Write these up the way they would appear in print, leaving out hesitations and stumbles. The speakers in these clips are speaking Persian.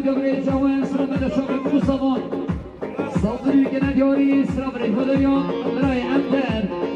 جبريل جوان سلام دشوق موسى صدري كنا ديوري سلام ريفوديو راي أمتر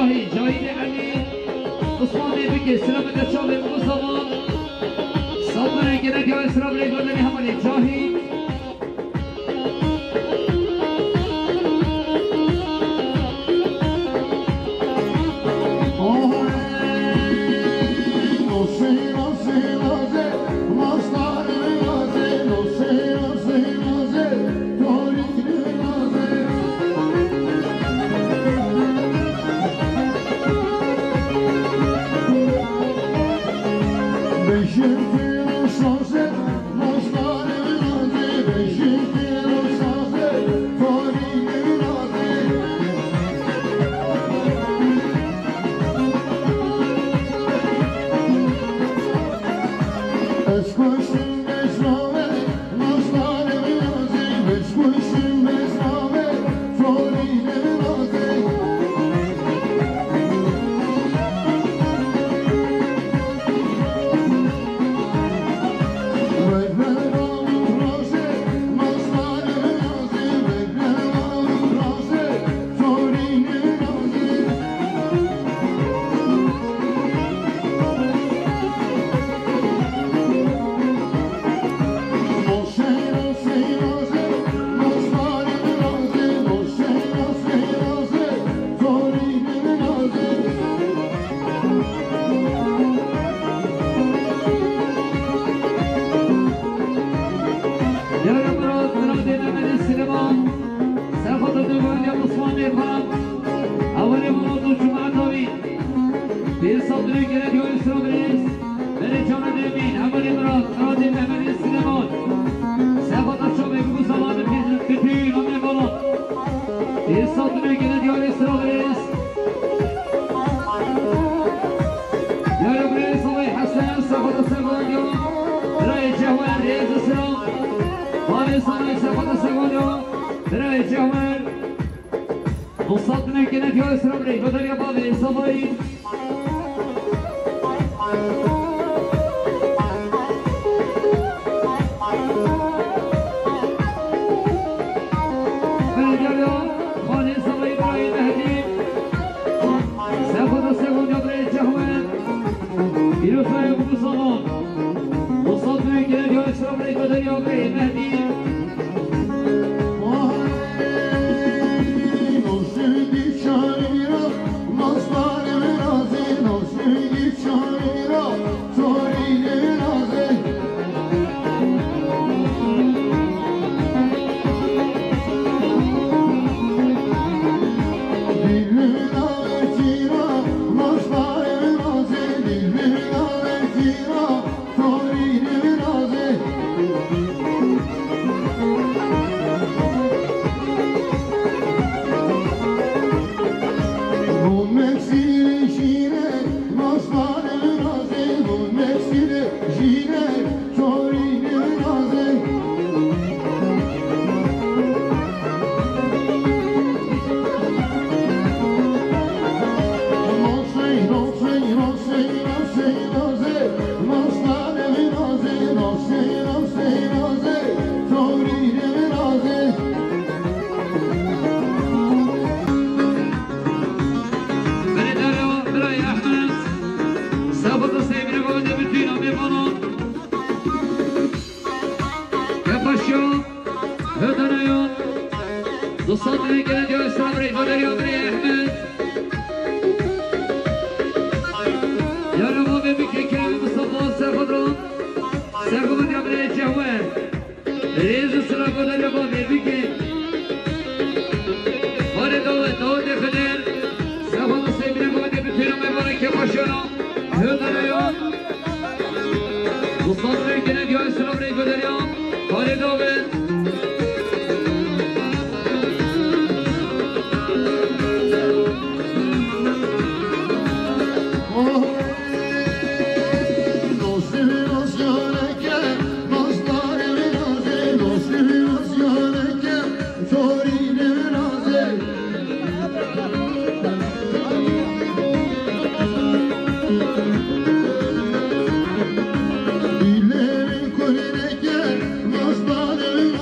جاهی علی عثمانی بکی سلامت شام مصطفی صدر گرد یا اسلام ریگردنی همانی جاهی Dillerin koyuneke, nazlarım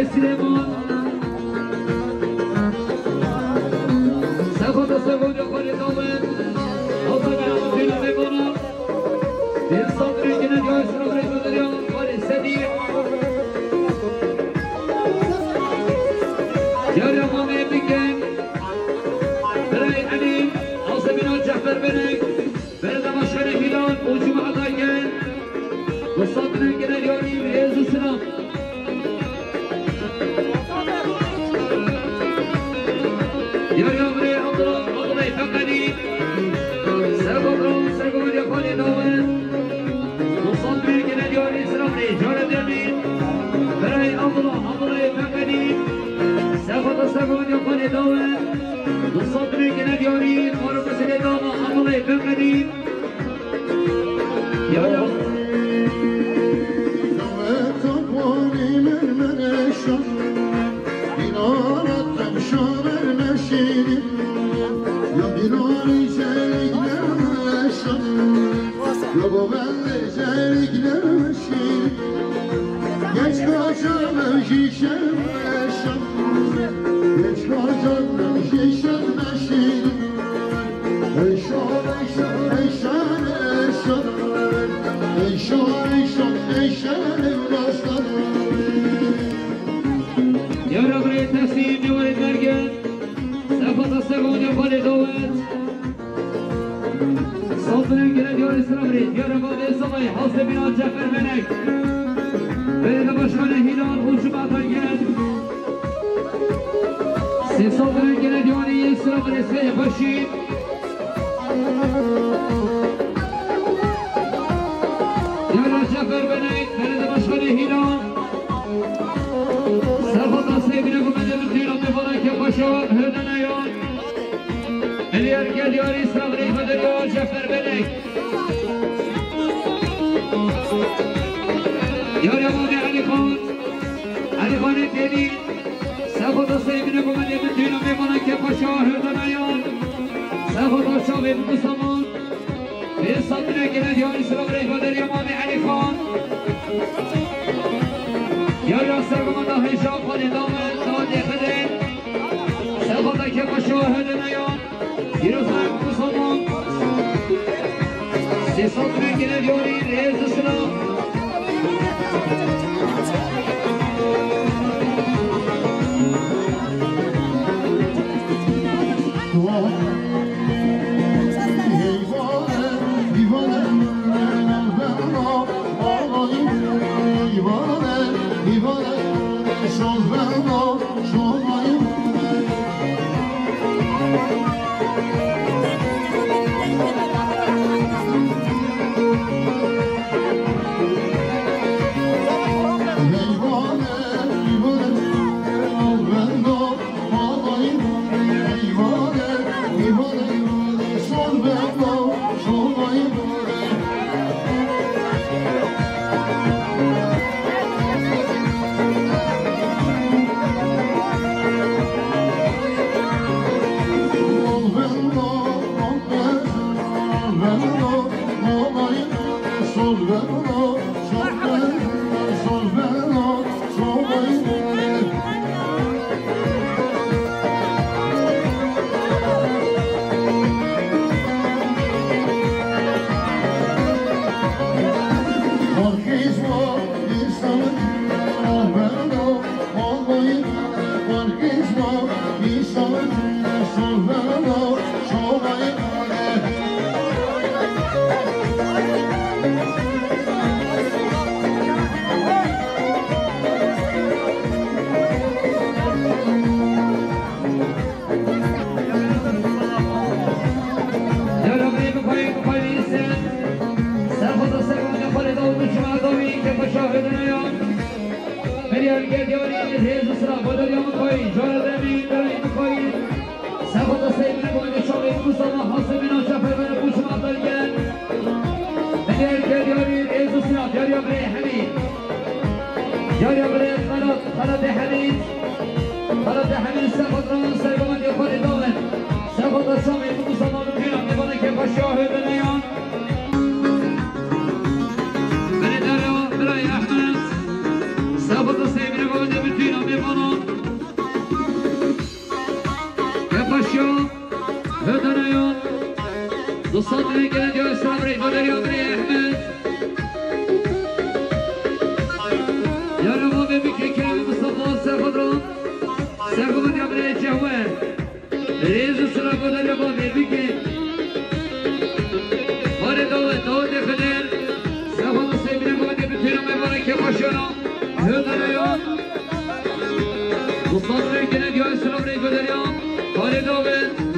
برای سلیمان سفت سفت خالی دامن آتا برام دینا میبانم دیر صادری که نجای سرم ریز بدریم خالی سدیر جاری امامه بکن برای علی آسمین جعفر بنک برای دمشقر هیلان اوجو معدای گن و صادری که نجاری ریز سرم يا يومري أضرب فقدي سرقم سرقم يقولي دون مصدر كنا ديوري سرمني جارد يمين براي أضرب فقدي سرقم يقولي دون مصدر كنا ديوري مرة مسجد دون أضرب فقدي يا يوم يا رب التسليم يا ولد مرقد سفط السقون يا ولد دوت صوتنا كده ديور السرمري يا رب الصبي حاصل بنا جعفر بنك بين بشمال هلال وجمع طيب صوتنا كده ديور السرمري سيد بشير يا رب جعفر بنك بين بشمال هلال سفط سيبنا كمان الدين بفرق بشوار هدنا يوم اللي يرجع ديوري سرمري بدريو جعفر بنك يا رب علي خان الدين سفط سيبنا كمان الدين بفرق بشوار هدنا يوم سفط شابي بقسمان في صدر كده ديوري سرمري بدريو مامي علي خان يا ياسر قمنا هشام خالي دامن سادي خدين سفطة كيف شاهدنا يوم يرزق بصمان سيصد من كنا ديوري ريز السلام سفط السيف نقول بالدين صدري كده جو السلام ريح ودريا بري أحمد يا رب بك كلام مصطفى سخضران سخضران يا بري جوار ريز السلام ودريا بك هاري داود خدر سخضران سيبنا قمت بتينا مبارك باشنا هذا اليوم مصطفى كده جو السلام ريح ودريا هاري داود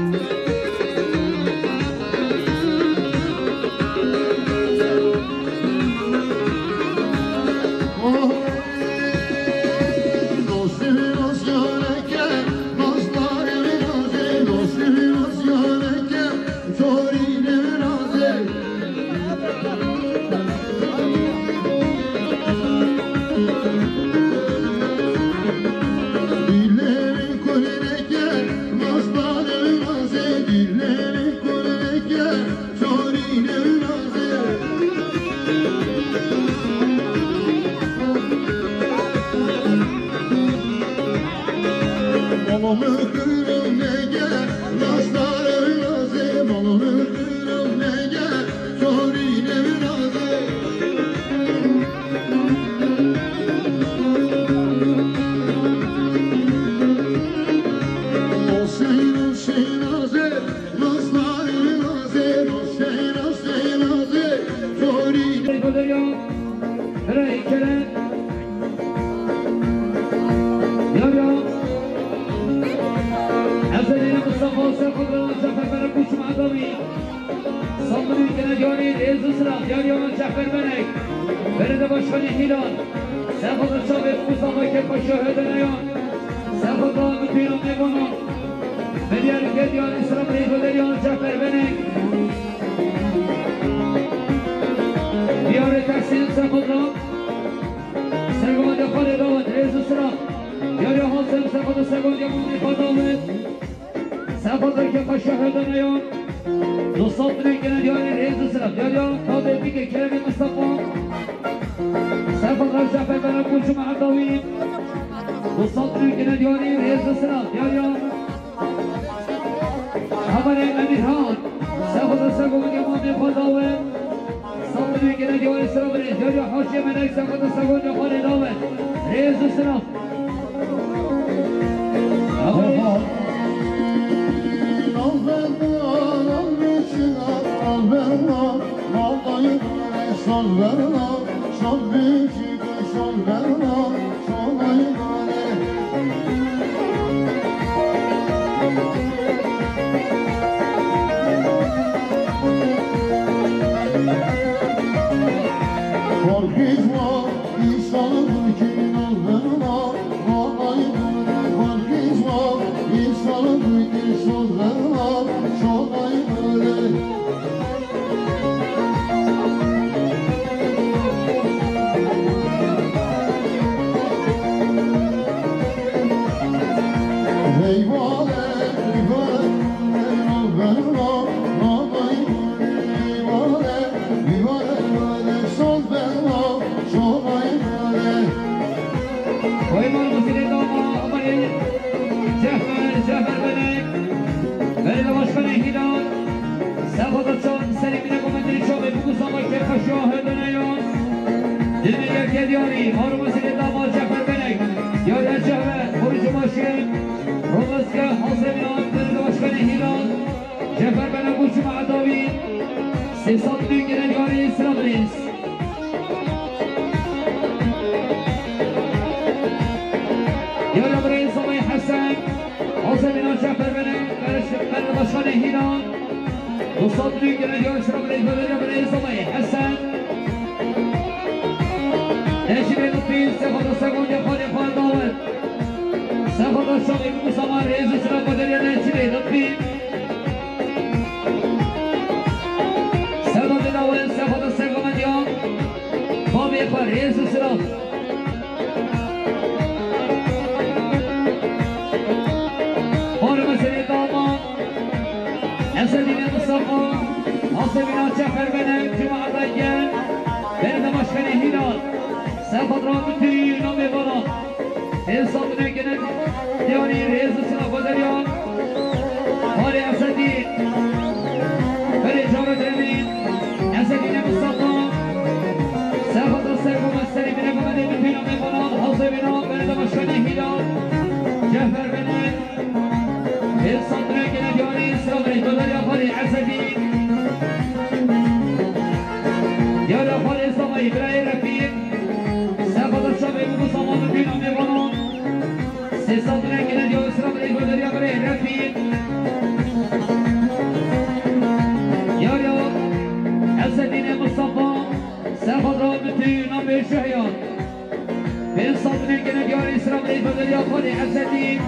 بين صدمة كنا ديار إسرائيل بدل يقول حسدين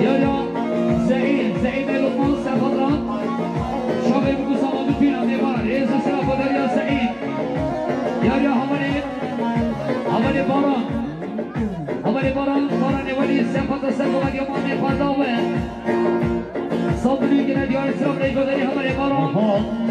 يا سعيد لقمان سفران شابه بقصة مدفين أميبار رئيس إسرائيل بدل يا سعيد يا هماني باران ولي سفر سفر يمان خداوه صدمة كنا ديار إسرائيل بدل هماني باران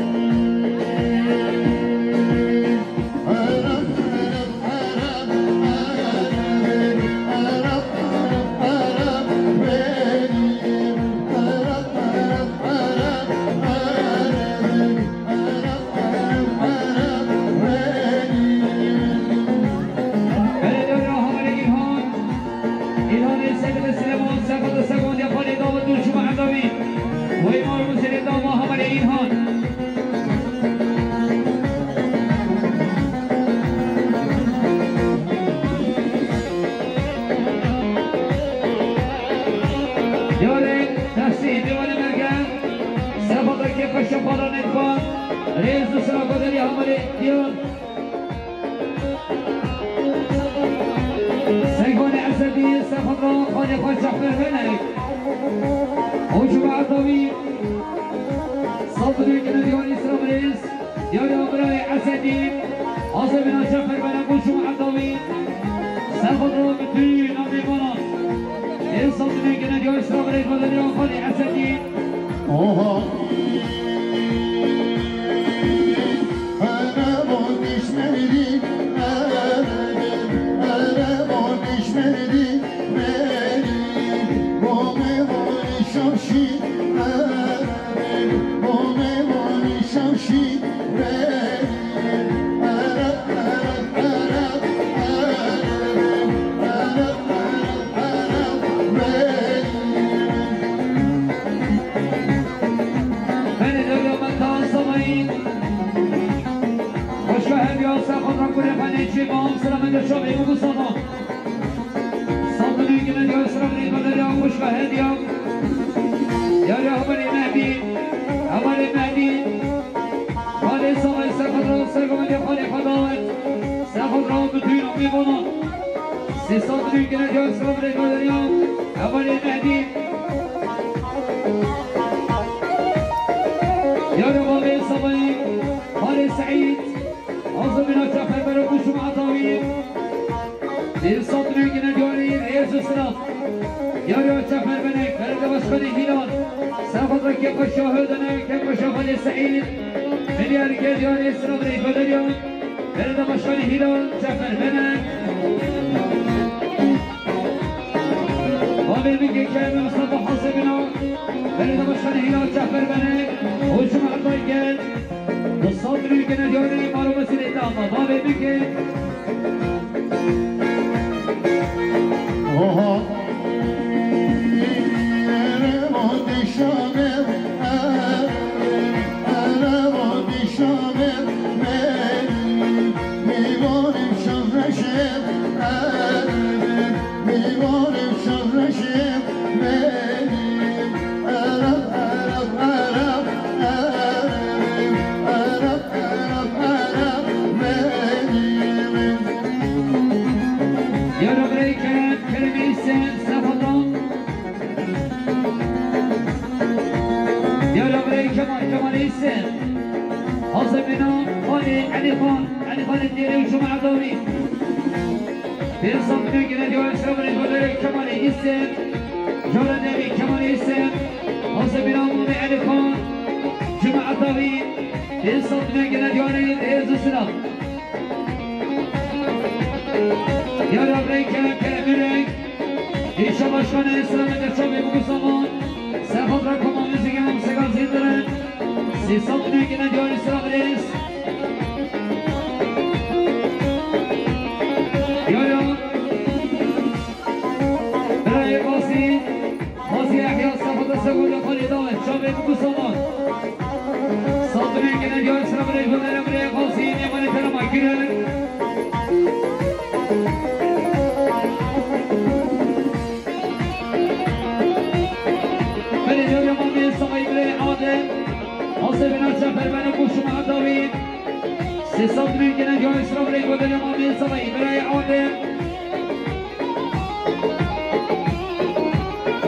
سیستم میکنه جای اسلام ری بودن ما میزبایی برای آدم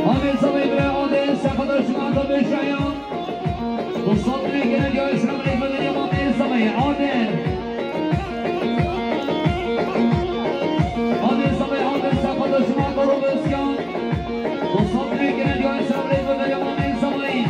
ما میزبایی برای آدم سفادر شما تا بشایان دوستان میکنه جای اسلام ری بودن ما میزبایی آدم ما میزبایی آدم سفادر شما تا رو بسیان دوستان میکنه جای اسلام ری بودن ما میزبایی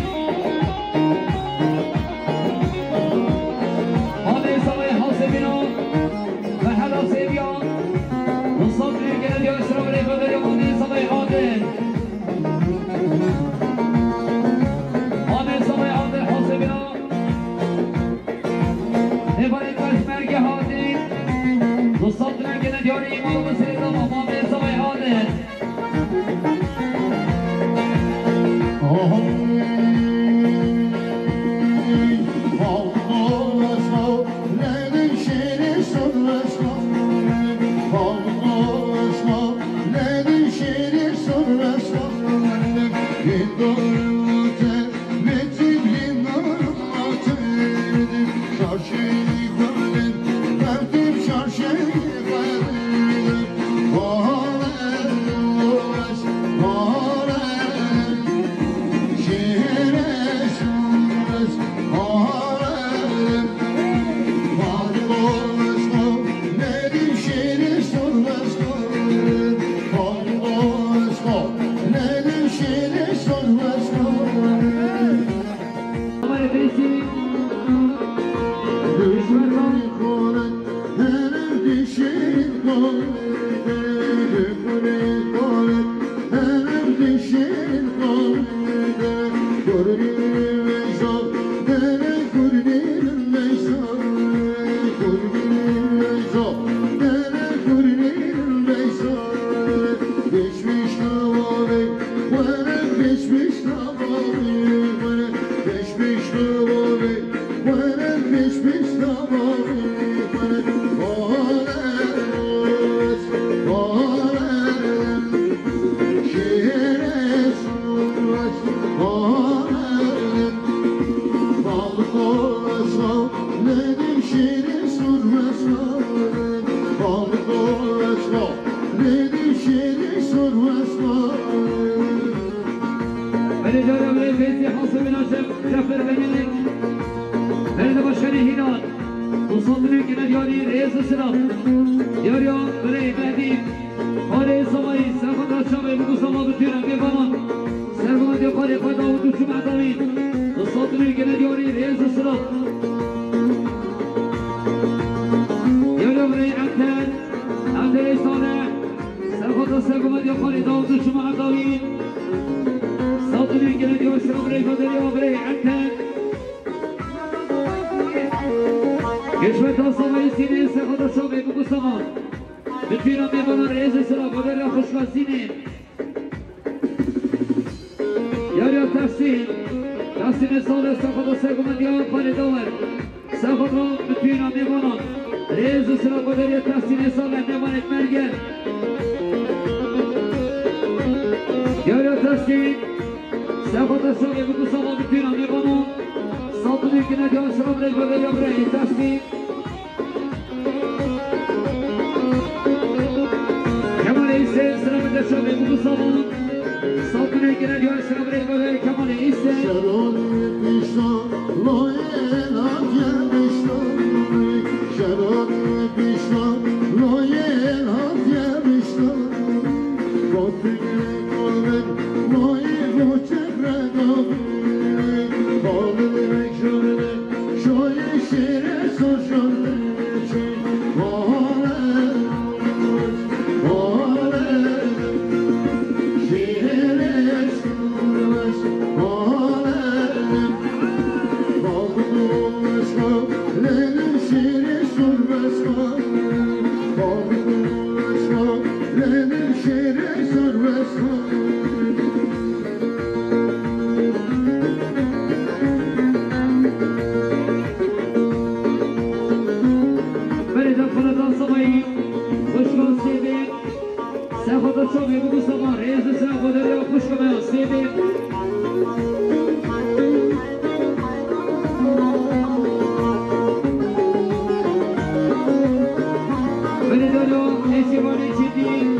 نشیوانی چیدی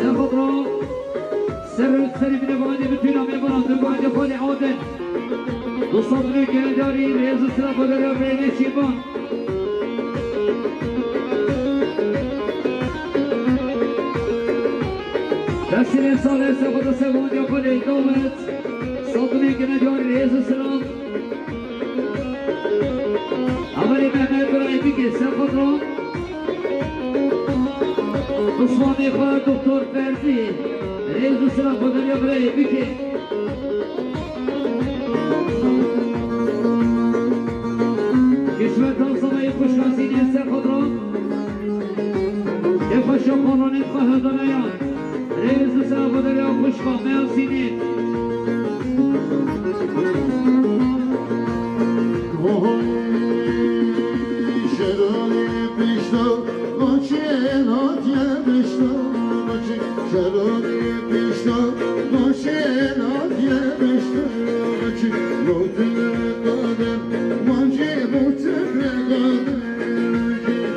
سخود را سر سری بنوانی بتونم میبرم دوگانی خالی عادل دو صدری که داری ریز سر بدر برای نشیبان دستین سال سخود سوان یا خالی دامت صدری که نداری ریز سلام اولی محمد برای بگی سخود را عثمانی خواه دکتر فرزی ریز سلام بدر برای بگی کشمت همسامه خوشخاصین است خود را که خوش قانونی خواه دانیان ریز سلام بدر خوشخواه میاسینین شرانی پیشتا باچه ناتیه پیشتا باچه شرانی پیشتا باچه ناتیه پیشتا باچه موتر قادم مانجه موتر قادم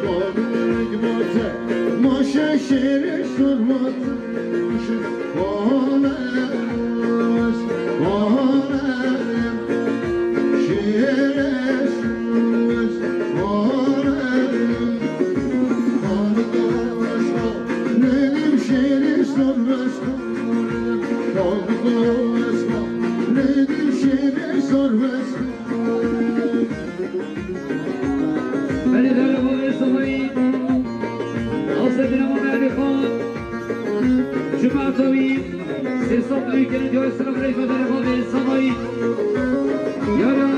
بابک موتر ماشه شیرش درمات ماشه بانه ولی داره با صفایی آسد نمام علی خان جمعتوی سی صدری که ندیای سلام ریف داره با صفایی یارا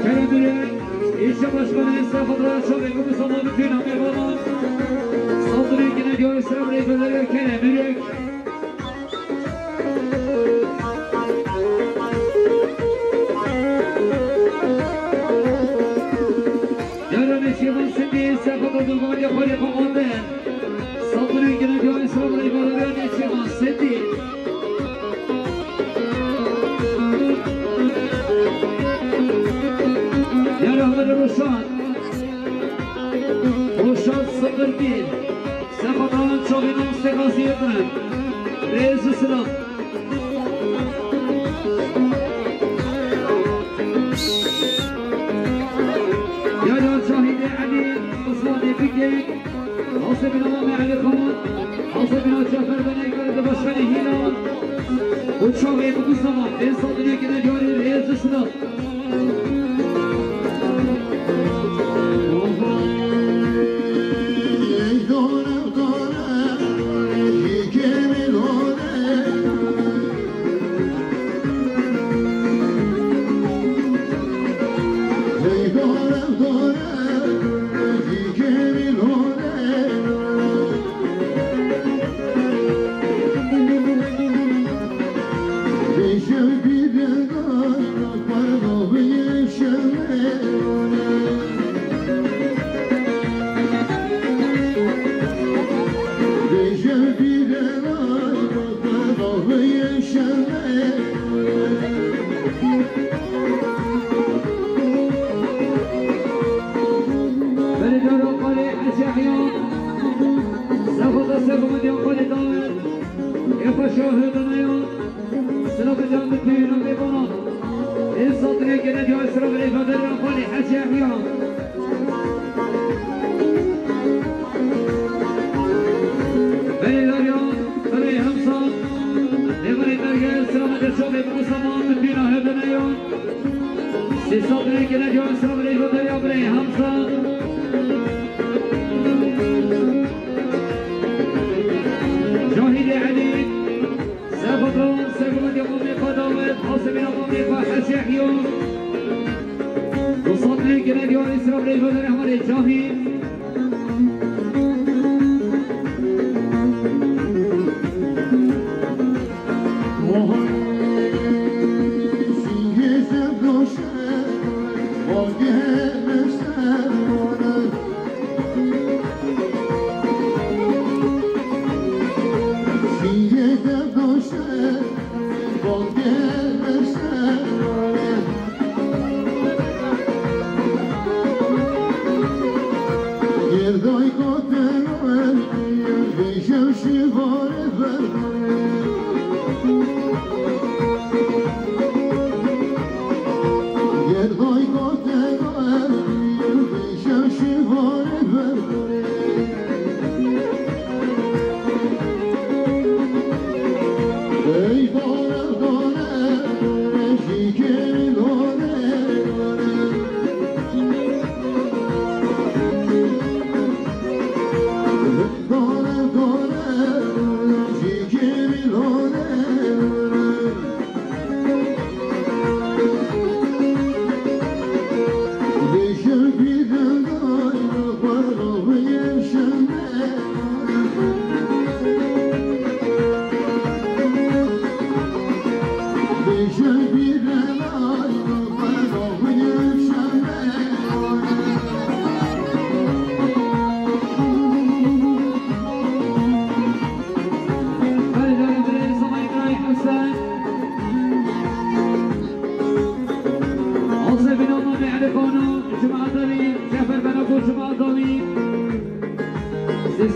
کرم دوره ایشا باشقانه استفاد را شده گو بسامان بکنم میبانم صدری که ندیای سلام ریف داره کرم دوره نشیوان سندی سخود دوگانی خوری خواهنده صدری که ندیای اسلام رای باداره نشیوان سندی یار احمد روشان صدر بیر سخودان چوبینان سقاسی ادرن ریز اسلام حاصل نمام علی خان حاصل جعفر بن کرد باشخانه هیلان و چاقی بگو زمان به صادری که نجاری ریز اسلام Yerdoy kote بیشم شیوار برداره گردای گاته دارم بیشم شیوار برداره ای داره داره رشیکه داره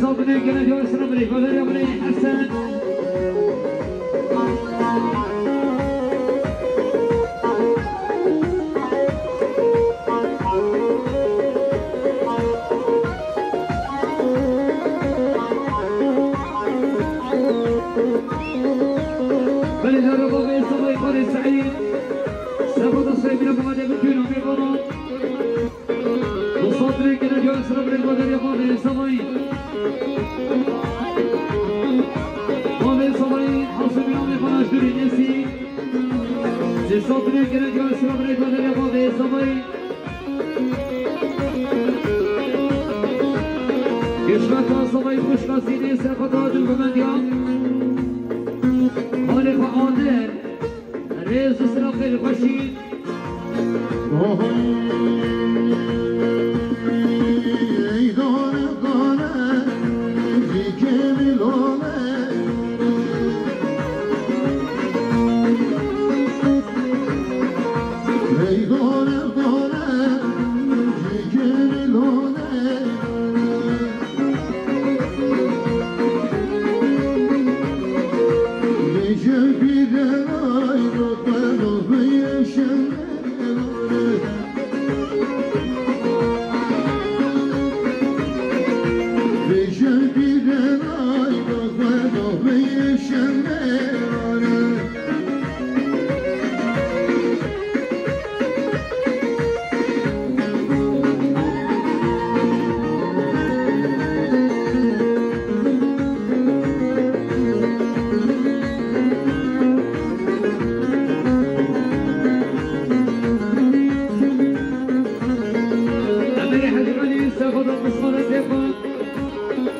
صوتنا كنا جوا سربري بدر يبري حسن بل جربوا في صبي قري سعيد سبب الصيف لكم هذا بتجينا في غرام وصوتنا كنا جوا سربري بدر يبري صبي C'est centré que le Dieu soit vrai de la bande des sommeils. Que je m'attends sommeil pour choisir c'est pas de comédien. On est pas en l'air. Reste sera fait le machine.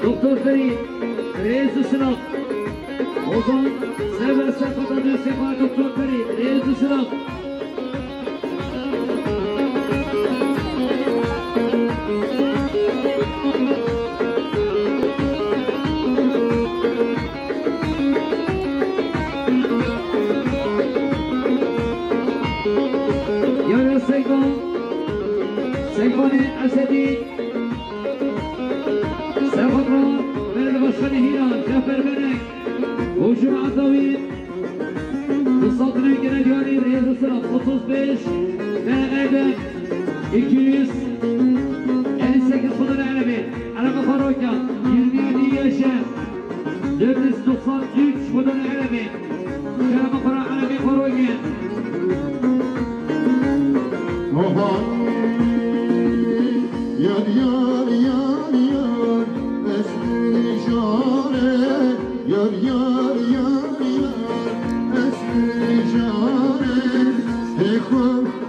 دكتور فريد رئيس الشرف وصل سبع سقط الصفة دكتور فريد رئيس الشرف يا سيكون أسدي سافروا من البشر هنا جعفر بنك وجمع طويل بالصدر كنا جواني رئيس الصرف خصوص بيش كان إكيس السكس خضر العربي على مفاروكا يرميني يا شاب لبس نقصان جيكس خضر العربي كان مفارا عربي فاروكا yar yar yar yar esmi jare yar yar yar yar esmi jare dekho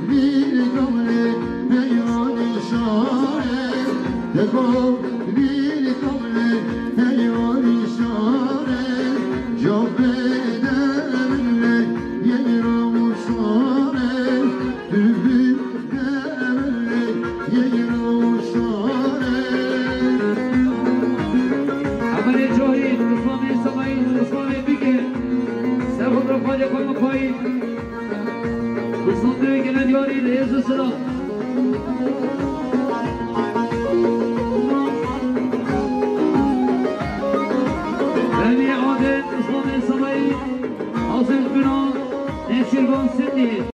bir kamle beyan ishare dekho bir kamle beyan ishare jabe demle yero musare tübü demle yero بالصدر كنا جواري رئيس الصرف حاصل بنا نشیرگان سندی